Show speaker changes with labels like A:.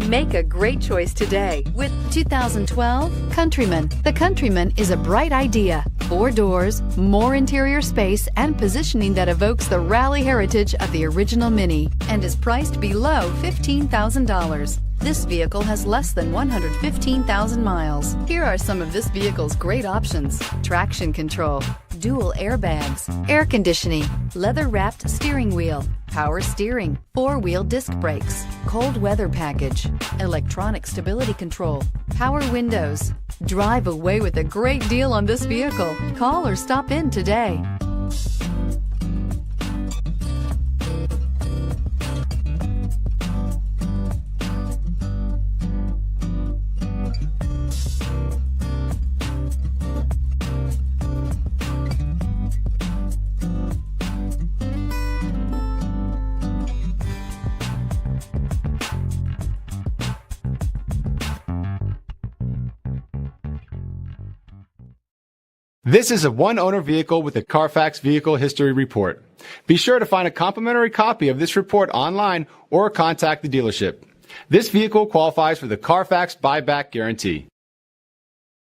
A: Make a great choice today with
B: 2012 Countryman. The Countryman is a bright idea. 4 doors, more interior space, and positioning that evokes the rally heritage of the original Mini and is priced below $15,000. This vehicle has less than 115,000 miles. Here are some of this vehicle's great options: traction control, dual airbags, air conditioning, leather-wrapped steering wheel, power steering, 4-wheel disc brakes, cold weather package, electronic stability control, power windows. Drive away with a great deal on this vehicle. Call or stop in today.
C: This is a one-owner vehicle with a Carfax Vehicle History Report. Be sure to find a complimentary copy of this report online or contact the dealership. This vehicle qualifies for the Carfax Buyback Guarantee.